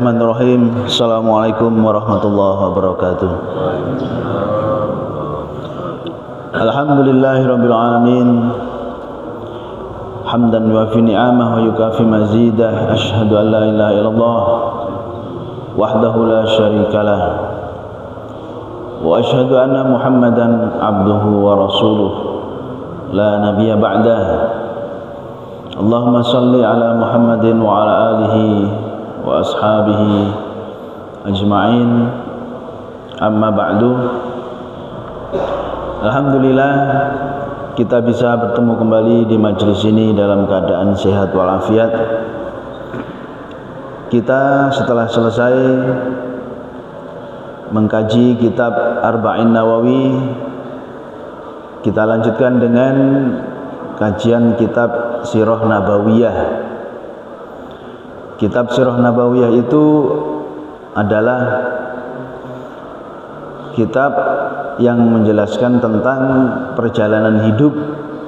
Bismillahirrahmanirrahim. Assalamualaikum warahmatullahi wabarakatuh. Alhamdulillahirabbil alamin. Hamdan yuafi ni'amahu wa yukafi mazidah. Asyhadu an la ilaha illallah wahdahu la syarikalah. Wa asyhadu anna Muhammadan abduhu wa rasuluh. La nabiyya ba'dah. Allahumma salli ala Muhammadin wa ala alihi wa ashabihi ajma'in. Amma ba'du. Alhamdulillah kita bisa bertemu kembali di majelis ini dalam keadaan sehat walafiat. Kita setelah selesai mengkaji kitab Arba'in Nawawi, kita lanjutkan dengan kajian kitab Sirah Nabawiyah. Kitab Sirah Nabawiyah itu adalah kitab yang menjelaskan tentang perjalanan hidup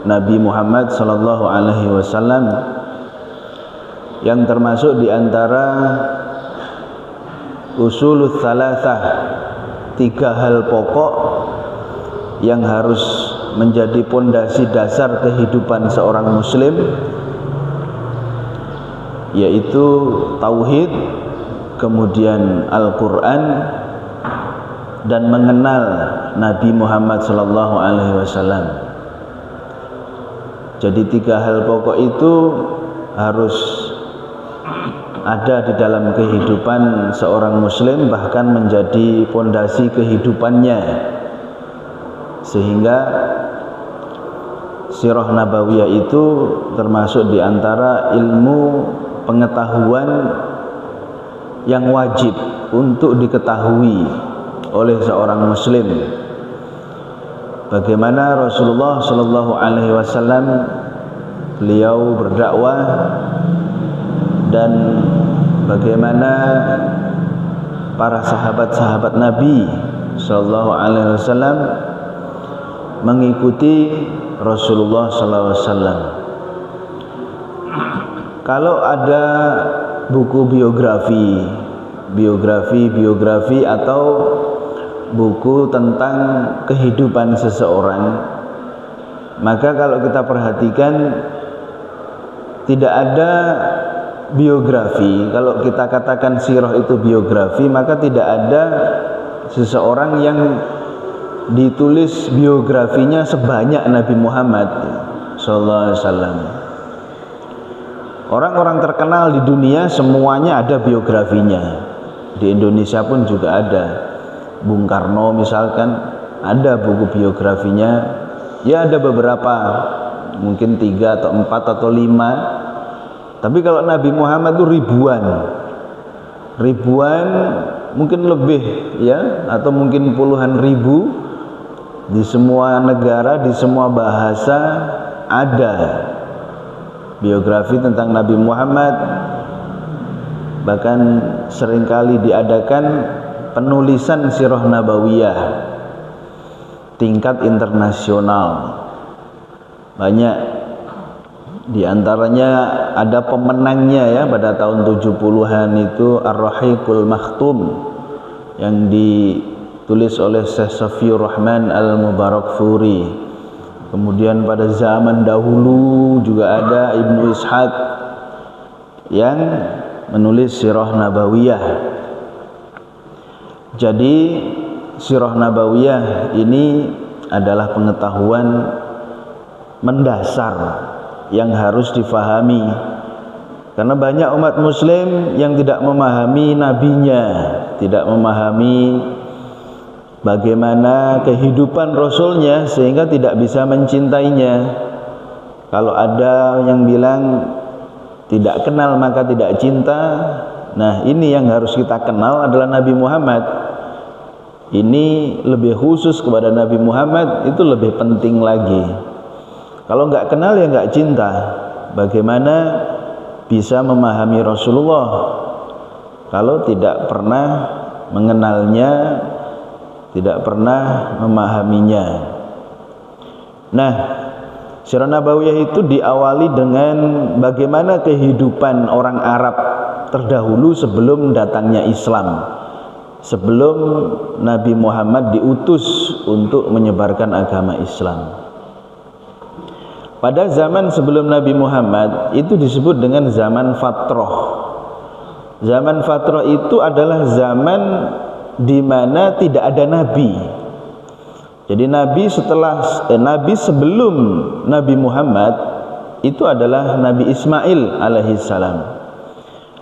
Nabi Muhammad sallallahu alaihi wasallam, yang termasuk di antara usulul thalathah, tiga hal pokok yang harus menjadi pondasi dasar kehidupan seorang muslim, yaitu tauhid, kemudian Al-Quran, dan mengenal Nabi Muhammad sallallahu alaihi wasallam. Jadi tiga hal pokok itu harus ada di dalam kehidupan seorang muslim, bahkan menjadi pondasi kehidupannya, sehingga Sirah Nabawiyah itu termasuk di antara ilmu pengetahuan yang wajib untuk diketahui oleh seorang muslim. Bagaimana Rasulullah sallallahu alaihi wasallam beliau berdakwah, dan bagaimana para sahabat-sahabat Nabi sallallahu alaihi wasallam mengikuti Rasulullah sallallahu alaihi wasallam. Kalau ada buku biografi atau buku tentang kehidupan seseorang, maka kalau kita perhatikan tidak ada biografi. Kalau kita katakan sirah itu biografi, maka tidak ada seseorang yang ditulis biografinya sebanyak Nabi Muhammad sallallahu alaihi wasallam. Orang-orang terkenal di dunia semuanya ada biografinya. Di Indonesia pun juga ada. Bung Karno misalkan ada buku biografinya. Ya ada beberapa, mungkin 3 atau 4 atau 5. Tapi kalau Nabi Muhammad itu ribuan, mungkin lebih ya, atau mungkin puluhan ribu. Di semua negara, di semua bahasa ada biografi tentang Nabi Muhammad. Bahkan seringkali diadakan penulisan Sirah Nabawiyah tingkat internasional. Banyak di antaranya ada pemenangnya ya, pada tahun 70-an itu Ar-Rahiqul Makhtum yang ditulis oleh Syekh Safiur Rahman Al-Mubarakfuri. Kemudian pada zaman dahulu juga ada Ibnu Ishaq yang menulis Sirah Nabawiyah. Jadi Sirah Nabawiyah ini adalah pengetahuan mendasar yang harus difahami, karena banyak umat muslim yang tidak memahami nabinya, tidak memahami bagaimana kehidupan Rasulnya, sehingga tidak bisa mencintainya. Kalau ada yang bilang tidak kenal maka tidak cinta, nah ini yang harus kita kenal adalah Nabi Muhammad. Ini lebih khusus kepada Nabi Muhammad, itu lebih penting lagi. Kalau nggak kenal ya nggak cinta. Bagaimana bisa memahami Rasulullah kalau tidak pernah mengenalnya, tidak pernah memahaminya? Nah, Sirah Nabawiyah itu diawali dengan bagaimana kehidupan orang Arab terdahulu sebelum datangnya Islam, sebelum Nabi Muhammad diutus untuk menyebarkan agama Islam. Pada zaman sebelum Nabi Muhammad itu disebut dengan zaman fatrah. Zaman fatrah itu adalah zaman di mana tidak ada nabi. Jadi nabi sebelum Nabi Muhammad itu adalah Nabi Ismail alaihissalam.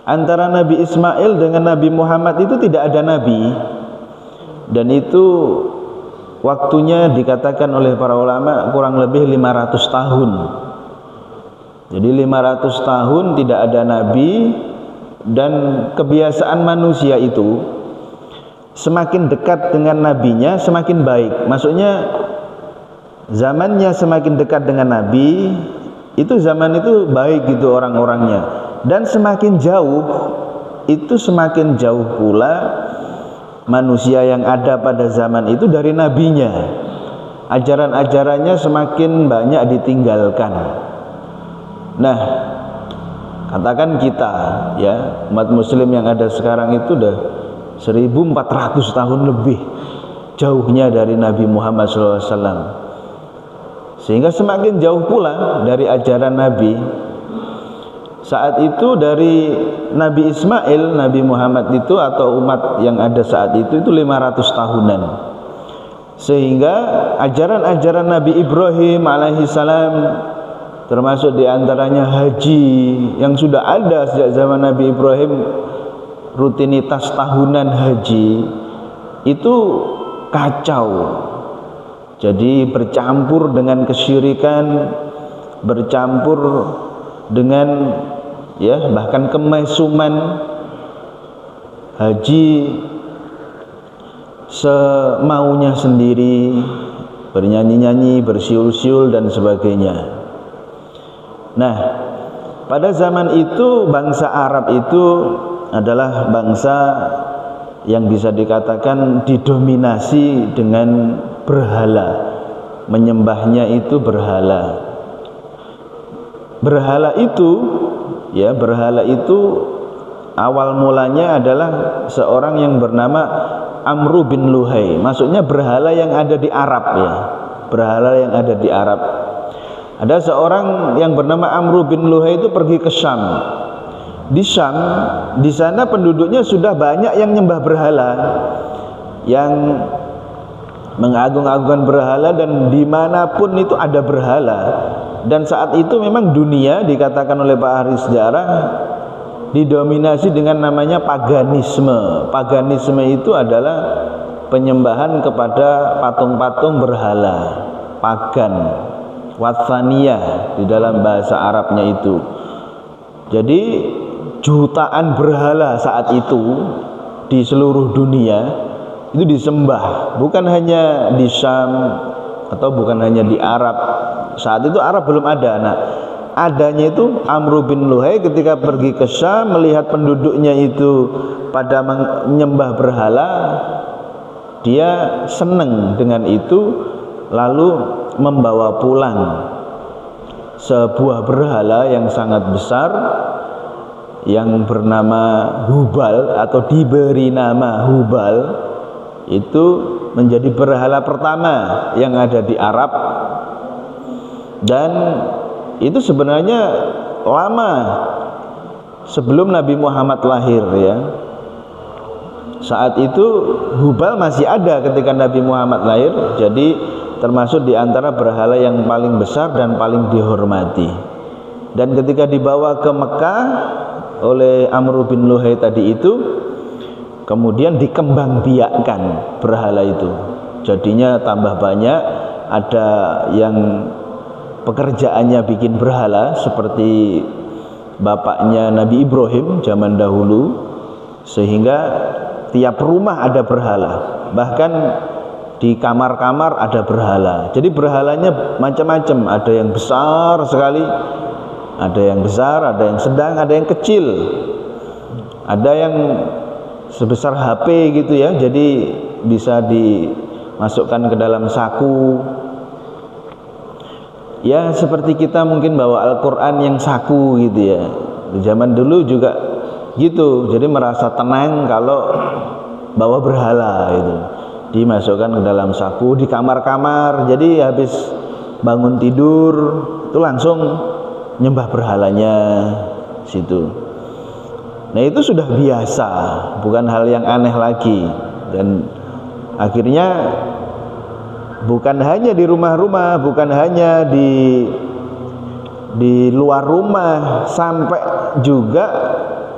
Antara Nabi Ismail dengan Nabi Muhammad itu tidak ada nabi, dan itu waktunya dikatakan oleh para ulama kurang lebih 500 tahun. Jadi 500 tahun tidak ada nabi. Dan kebiasaan manusia itu semakin dekat dengan nabinya semakin baik. Maksudnya zamannya semakin dekat dengan nabi, itu zaman itu baik gitu orang-orangnya. Dan semakin jauh, itu semakin jauh pula manusia yang ada pada zaman itu dari nabinya. Ajaran-ajarannya semakin banyak ditinggalkan. Nah, katakan kita, ya, umat muslim yang ada sekarang itu udah 1400 tahun lebih jauhnya dari Nabi Muhammad SAW, sehingga semakin jauh pula dari ajaran Nabi. Saat itu dari Nabi Ismail, Nabi Muhammad itu atau umat yang ada saat itu 500 tahunan. Sehingga ajaran-ajaran Nabi Ibrahim alaihissalam, termasuk diantaranya haji yang sudah ada sejak zaman Nabi Ibrahim, rutinitas tahunan haji itu kacau. Jadi bercampur dengan kesyirikan, bercampur dengan bahkan kemesuman. Haji semaunya sendiri, bernyanyi-nyanyi, bersiul-siul dan sebagainya. Nah, pada zaman itu bangsa Arab itu adalah bangsa yang bisa dikatakan didominasi dengan berhala. Menyembahnya itu berhala. Berhala itu awal mulanya adalah seorang yang bernama Amru bin Luhai. Maksudnya berhala yang ada di Arab, ya. Berhala yang ada di Arab. Ada seorang yang bernama Amru bin Luhai itu pergi ke Syam. Di Syam, di sana penduduknya sudah banyak yang nyembah berhala, yang mengagung-agungkan berhala, dan dimanapun itu ada berhala. Dan saat itu memang dunia, dikatakan oleh Pak Ahli Sejarah, didominasi dengan namanya paganisme. Paganisme itu adalah penyembahan kepada patung-patung berhala, pagan, watsaniyah di dalam bahasa Arabnya itu. Jadi jutaan berhala saat itu di seluruh dunia itu disembah, bukan hanya di Syam atau bukan hanya di Arab. Saat itu Arab belum ada. Nah, adanya itu Amru bin Luhai ketika pergi ke Syam, melihat penduduknya itu pada menyembah berhala, dia senang dengan itu, lalu membawa pulang sebuah berhala yang sangat besar yang bernama Hubal, atau diberi nama Hubal. Itu menjadi berhala pertama yang ada di Arab, dan itu sebenarnya lama sebelum Nabi Muhammad lahir, ya. Saat itu Hubal masih ada ketika Nabi Muhammad lahir. Jadi termasuk di antara berhala yang paling besar dan paling dihormati. Dan ketika dibawa ke Mekah oleh Amru bin Luhai tadi itu, kemudian dikembangbiakkan berhala itu. Jadinya tambah banyak, ada yang pekerjaannya bikin berhala seperti bapaknya Nabi Ibrahim zaman dahulu, sehingga tiap rumah ada berhala, bahkan di kamar-kamar ada berhala. Jadi berhalanya macam-macam, ada yang besar sekali, ada yang besar, ada yang sedang, ada yang kecil, ada yang sebesar HP gitu, ya, jadi bisa dimasukkan ke dalam saku. Ya, seperti kita mungkin bawa Al-Quran yang saku gitu, ya. Di zaman dulu juga gitu. Jadi merasa tenang kalau bawa berhala itu. Dimasukkan ke dalam saku di kamar-kamar. Jadi habis bangun tidur itu langsung nyembah berhalanya situ. Nah, itu sudah biasa, bukan hal yang aneh lagi. Dan akhirnya bukan hanya di rumah-rumah, bukan hanya di luar rumah, sampai juga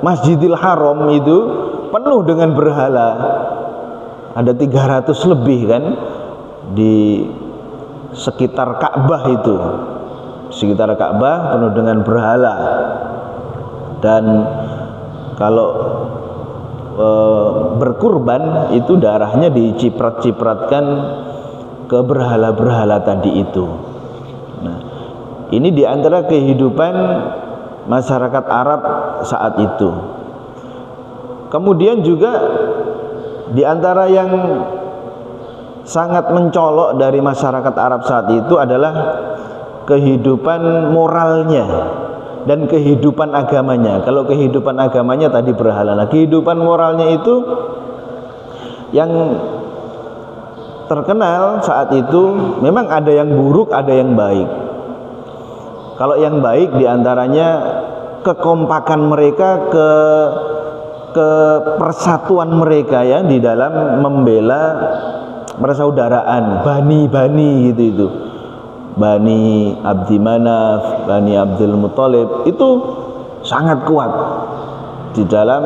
Masjidil Haram itu penuh dengan berhala. Ada 300 lebih kan di sekitar Ka'bah itu. Sekitar Ka'bah penuh dengan berhala. Dan kalau berkurban itu darahnya diciprat-cipratkan ke berhala-berhala tadi itu. Nah, ini diantara kehidupan masyarakat Arab saat itu. Kemudian juga diantara yang sangat mencolok dari masyarakat Arab saat itu adalah kehidupan moralnya dan kehidupan agamanya. Kalau kehidupan agamanya tadi berhala, nah kehidupan moralnya itu yang terkenal saat itu memang ada yang buruk, ada yang baik. Kalau yang baik diantaranya kekompakan mereka, persatuan mereka ya di dalam membela persaudaraan, bani gitu itu. Bani Abdi Manaf, Bani Abdul Muthalib itu sangat kuat di dalam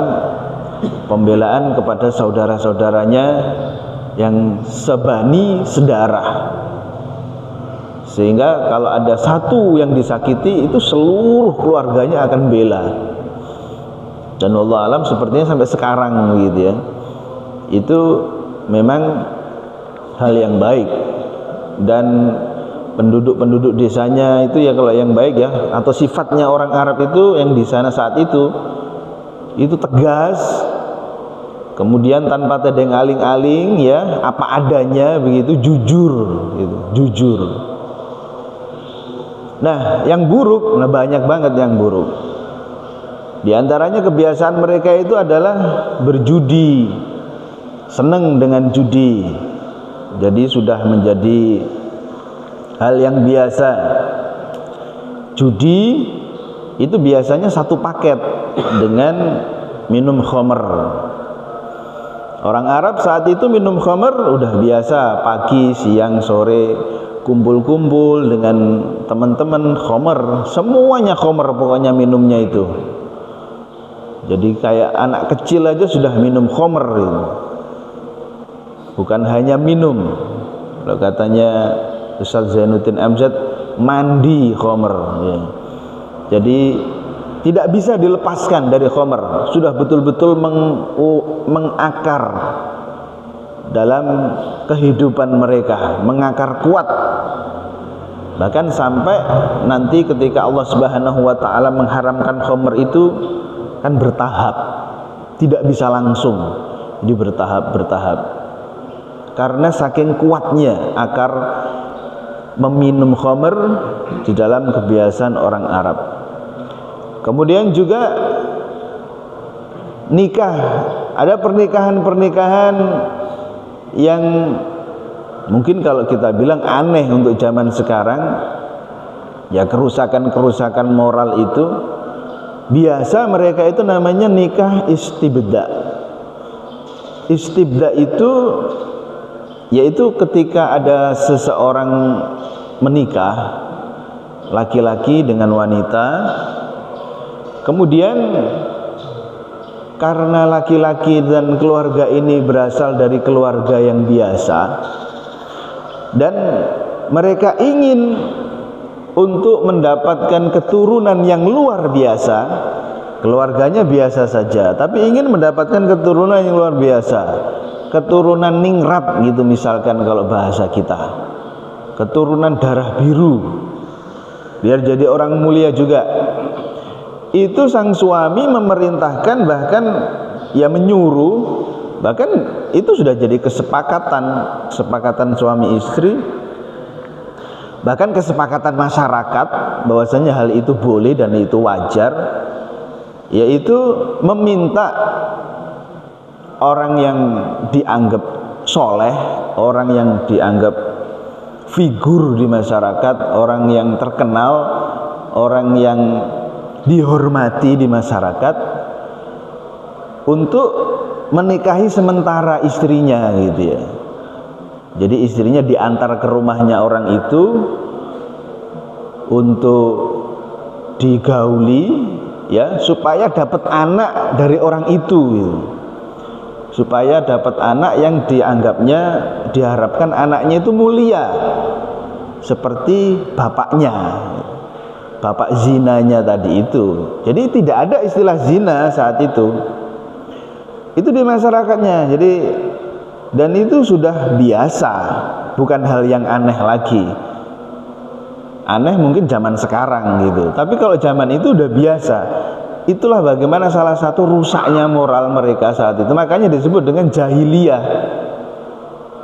pembelaan kepada saudara-saudaranya yang sebani sedarah. Sehingga kalau ada satu yang disakiti itu seluruh keluarganya akan bela. Dan wallahu alam sepertinya sampai sekarang gitu ya. Itu memang hal yang baik. Dan penduduk-penduduk desanya itu ya kalau yang baik ya, atau sifatnya orang Arab itu yang di sana saat itu tegas, kemudian tanpa tedeng aling-aling ya, apa adanya begitu, jujur gitu, jujur. Nah, yang buruk, nah banyak banget yang buruk. Di antaranya kebiasaan mereka itu adalah berjudi, seneng dengan judi. Jadi sudah menjadi hal yang biasa. Judi itu biasanya satu paket dengan minum khamr. Orang Arab saat itu minum khamr udah biasa, pagi, siang, sore kumpul-kumpul dengan teman-teman khamr, semuanya khamr pokoknya minumnya itu. Jadi kayak anak kecil aja sudah minum khamr itu. Bukan hanya minum. Kalau katanya Ustaz Zainuddin Amjad, mandi khamr ya. Jadi tidak bisa dilepaskan dari khamr, sudah betul-betul mengakar dalam kehidupan mereka, mengakar kuat. Bahkan sampai nanti ketika Allah Subhanahu wa taala mengharamkan khamr itu kan bertahap, tidak bisa langsung, jadi bertahap. Karena saking kuatnya akar meminum khamr di dalam kebiasaan orang Arab. Kemudian juga nikah, ada pernikahan-pernikahan yang mungkin kalau kita bilang aneh untuk zaman sekarang, ya kerusakan-kerusakan moral itu biasa mereka itu namanya nikah istibda. Istibda itu yaitu ketika ada seseorang menikah, laki-laki dengan wanita, kemudian karena laki-laki dan keluarga ini berasal dari keluarga yang biasa dan mereka ingin untuk mendapatkan keturunan yang luar biasa, keluarganya biasa saja tapi ingin mendapatkan keturunan yang luar biasa, keturunan ningrat gitu misalkan kalau bahasa kita, keturunan darah biru biar jadi orang mulia juga. Itu sang suami memerintahkan, bahkan ya menyuruh, bahkan itu sudah jadi kesepakatan suami istri, bahkan kesepakatan masyarakat bahwasanya hal itu boleh dan itu wajar. yaitu meminta orang yang dianggap soleh, orang yang dianggap figur di masyarakat, orang yang terkenal, orang yang dihormati di masyarakat, untuk menikahi sementara istrinya gitu ya. Jadi istrinya diantar ke rumahnya orang itu untuk digauli ya, supaya dapat anak dari orang itu gitu. Supaya dapat anak yang dianggapnya, diharapkan anaknya itu mulia seperti bapaknya, bapak zinanya tadi itu. Jadi tidak ada istilah zina saat itu di masyarakatnya. Jadi, dan itu sudah biasa, bukan hal yang aneh lagi. Aneh mungkin zaman sekarang gitu, tapi kalau zaman itu udah biasa. Itulah bagaimana salah satu rusaknya moral mereka saat itu. Makanya disebut dengan jahiliyah.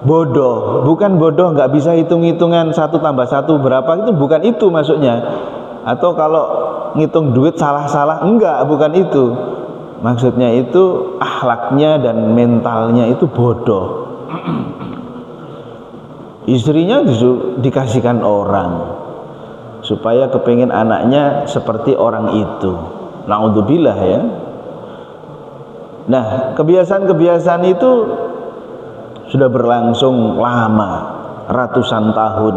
Bodoh, bukan bodoh nggak bisa hitung-hitungan 1 tambah 1 berapa, itu bukan itu maksudnya. Atau kalau ngitung duit salah-salah, enggak, bukan itu. Maksudnya itu akhlaknya dan mentalnya itu bodoh. Istrinya dikasihkan orang supaya kepingin anaknya seperti orang itu. Na'udzubillah ya. Nah, kebiasaan-kebiasaan itu sudah berlangsung lama, ratusan tahun.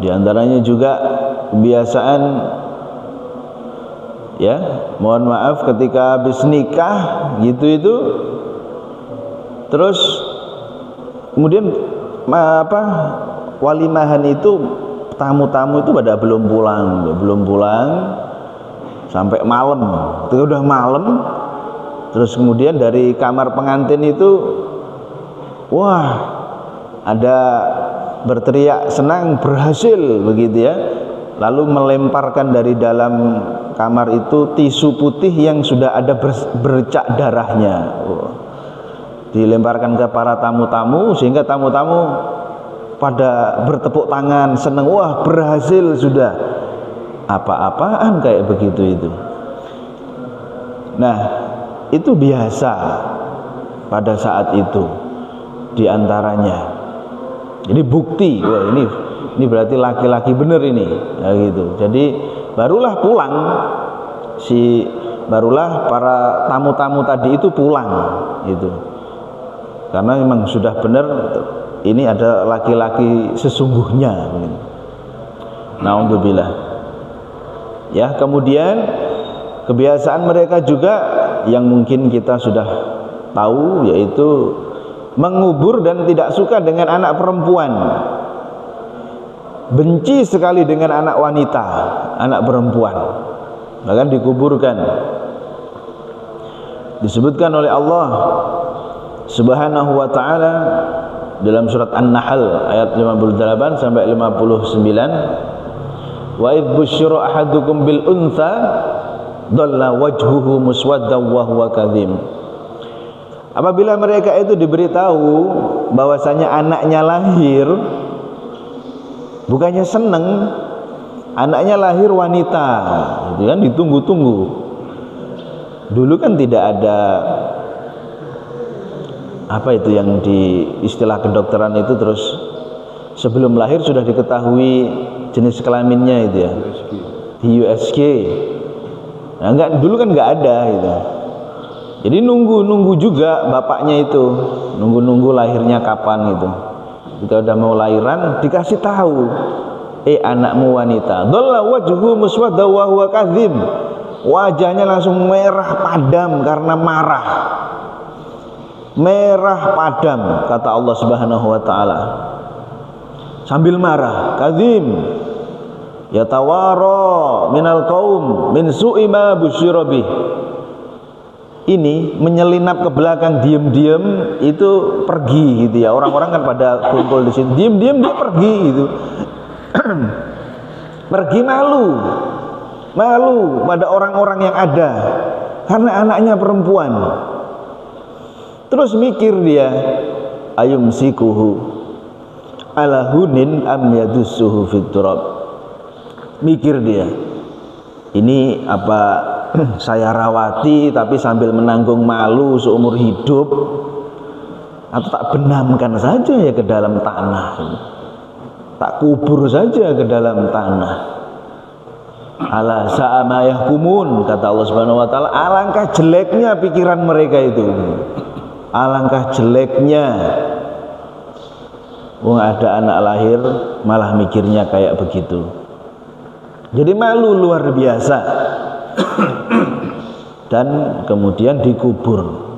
Di antaranya juga kebiasaan ya, mohon maaf, ketika habis nikah gitu itu, terus kemudian walimahan itu, tamu-tamu itu pada belum pulang sampai malam. Itu udah malam, terus kemudian dari kamar pengantin itu, wah, ada berteriak senang berhasil begitu ya, lalu melemparkan dari dalam kamar itu tisu putih yang sudah ada bercak darahnya. Dilemparkan ke para tamu-tamu, sehingga tamu-tamu pada bertepuk tangan senang, wah berhasil sudah. Apa-apaan kayak begitu itu. Nah, itu biasa pada saat itu diantaranya. Jadi bukti, wah ini berarti laki-laki bener ini ya gitu. Jadi barulah para tamu-tamu tadi itu pulang gitu. Karena memang sudah benar ini ada laki-laki sesungguhnya. Na'udzubillah. Ya, kemudian kebiasaan mereka juga yang mungkin kita sudah tahu, yaitu mengubur dan tidak suka dengan anak perempuan. Benci sekali dengan anak wanita, anak perempuan. Bahkan dikuburkan. Disebutkan oleh Allah Subhanahu wa ta'ala dalam surat An-Nahl ayat 58 sampai 59, wa idh busyira ahadukum bil untha dhalla wajhuhu muswaddan wa huwa kadhim. Apabila mereka itu diberitahu bahwasanya anaknya lahir, bukannya seneng, anaknya lahir wanita, itu kan ditunggu-tunggu. Dulu kan tidak ada apa itu yang di istilah kedokteran itu, terus sebelum lahir sudah diketahui jenis kelaminnya itu ya, USG. Nah, enggak, dulu kan enggak ada itu. Jadi nunggu juga bapaknya itu, nunggu lahirnya kapan gitu. Kita udah mau lahiran dikasih tahu, anakmu wanita. Dhalla wajhuhu muswadda wa huwa kadhim. Wajahnya langsung merah padam karena marah. Merah padam kata Allah Subhanahu wa taala. Sambil marah, kadhim yatawara minal qaum min su'i ma busyira bih. Ini menyelinap ke belakang diam-diam, itu pergi gitu ya. Orang-orang kan pada kumpul di sini, diam-diam dia pergi gitu. Pergi malu pada orang-orang yang ada karena anaknya perempuan. Terus mikir dia, ayumsikuhu ala hunin am yadussuhu fit turab. Mikir dia, ini apa saya rawati tapi sambil menanggung malu seumur hidup, atau tak benamkan saja ya ke dalam tanah, tak kubur saja ke dalam tanah. Ala sa'a ma yahkumun, kata Allah Subhanahu wa taala, alangkah jeleknya pikiran mereka itu. Alangkah jeleknya. Wong ada anak lahir malah mikirnya kayak begitu. Jadi malu luar biasa. Dan kemudian dikubur.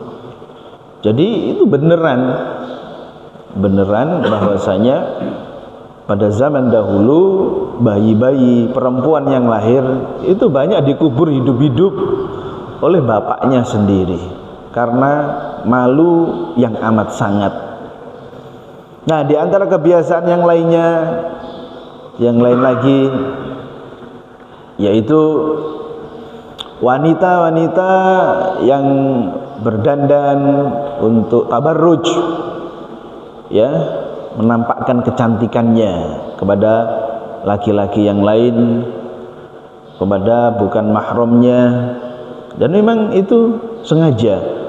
Jadi itu beneran bahwasanya pada zaman dahulu bayi-bayi perempuan yang lahir itu banyak dikubur hidup-hidup oleh bapaknya sendiri karena malu yang amat sangat. Nah, di antara kebiasaan yang lainnya, yang lain lagi, yaitu wanita-wanita yang berdandan untuk tabarruj, ya, menampakkan kecantikannya kepada laki-laki yang lain, kepada bukan mahramnya, dan memang itu sengaja.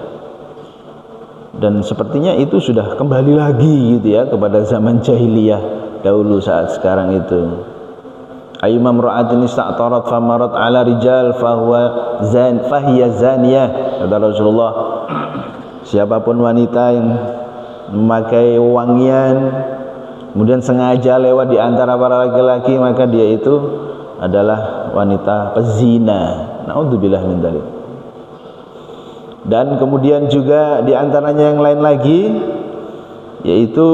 Dan sepertinya itu sudah kembali lagi gitu ya kepada zaman jahiliyah dahulu saat sekarang itu. Ayyuma imra'atin ista'tarat famarat 'ala rijal fahiya zaniyah, kata Rasulullah. Siapapun wanita yang memakai wangian kemudian sengaja lewat di antara para laki-laki, maka dia itu adalah wanita pezina. Naudzubillah min dzalik. Dan kemudian juga di antaranya yang lain lagi, yaitu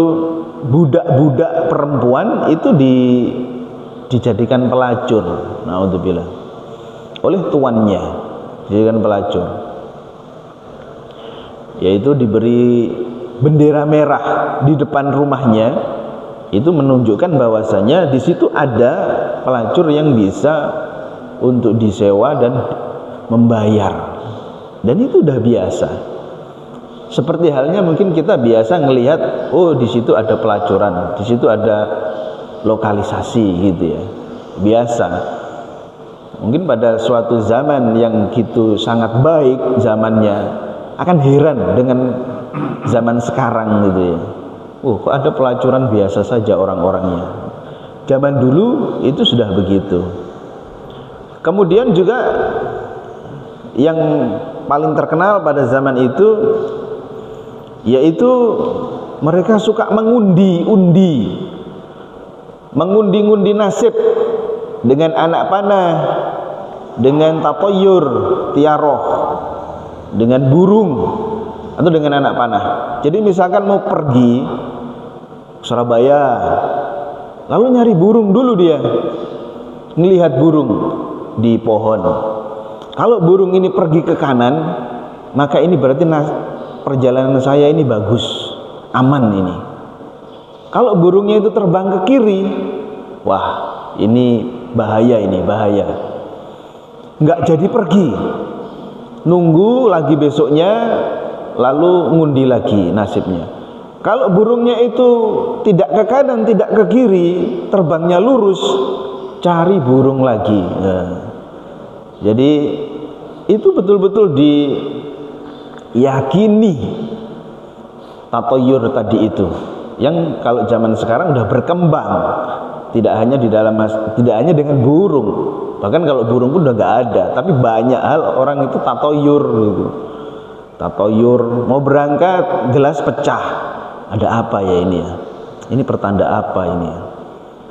budak-budak perempuan itu dijadikan pelacur, naudzubillah, oleh tuannya, dijadikan pelacur, yaitu diberi bendera merah di depan rumahnya. Itu menunjukkan bahwasanya di situ ada pelacur yang bisa untuk disewa dan membayar. Dan itu udah biasa. Seperti halnya mungkin kita biasa ngelihat, oh di situ ada pelacuran, di situ ada lokalisasi gitu ya. Biasa. Mungkin pada suatu zaman yang gitu sangat baik zamannya, akan heran dengan zaman sekarang gitu ya. Kok ada pelacuran, biasa saja orang-orangnya. Zaman dulu itu sudah begitu. Kemudian juga yang paling terkenal pada zaman itu yaitu mereka suka mengundi-undi nasib dengan anak panah, dengan tatoyur, tiaroh, dengan burung atau dengan anak panah. Jadi misalkan mau pergi Surabaya, lalu nyari burung dulu, dia melihat burung di pohon. Kalau burung ini pergi ke kanan, maka ini berarti perjalanan saya ini bagus, aman ini. Kalau burungnya itu terbang ke kiri, wah ini bahaya, nggak jadi pergi, nunggu lagi besoknya, lalu ngundi lagi nasibnya. Kalau burungnya itu tidak ke kanan, tidak ke kiri, terbangnya lurus, cari burung lagi. Jadi itu betul-betul diyakini tatoyur tadi itu, yang kalau zaman sekarang udah berkembang, tidak hanya dengan burung, bahkan kalau burung pun udah nggak ada, tapi banyak hal orang itu tatoyur gitu. Tatoyur, mau berangkat gelas pecah, ada apa ya ini ya? Ini pertanda apa ini ya?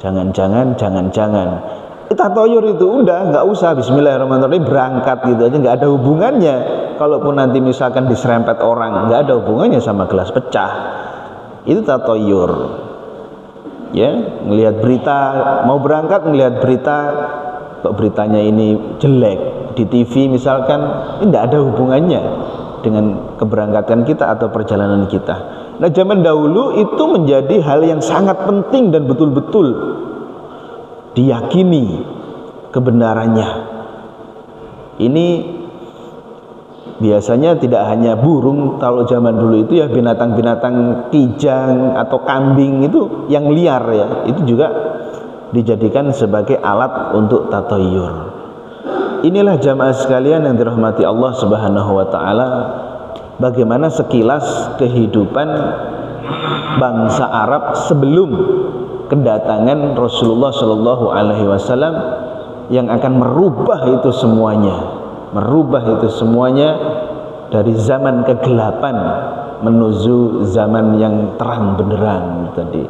Jangan-jangan tatoyur itu udah nggak usah, bismillahirrahmanirrahim, berangkat gitu aja, nggak ada hubungannya. Kalaupun nanti misalkan diserempet orang, nggak ada hubungannya sama gelas pecah. Itu tatoyur. Ya, ngelihat berita, mau berangkat ngelihat berita, kok beritanya ini jelek di TV misalkan, ini nggak ada hubungannya dengan keberangkatan kita atau perjalanan kita. Nah, zaman dahulu itu menjadi hal yang sangat penting dan betul-betul diyakini kebenarannya. Ini biasanya tidak hanya burung, kalau zaman dulu itu ya binatang-binatang kijang atau kambing itu yang liar ya, itu juga dijadikan sebagai alat untuk tatoyur. inilah jamaah sekalian yang dirahmati Allah Subhanahu wa taala, bagaimana sekilas kehidupan bangsa Arab sebelum kedatangan Rasulullah Shallallahu alaihi wasallam yang akan merubah itu semuanya dari zaman kegelapan menuju zaman yang terang benderang tadi.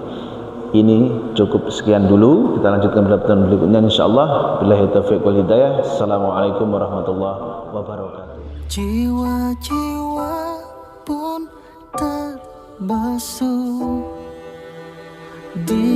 Ini cukup sekian dulu, kita lanjutkan pada pertemuan berikutnya insyaallah. Billahi taufiq wal hidayah. Assalamualaikum warahmatullahi wabarakatuh. Jiwa-jiwa pun terbasuh di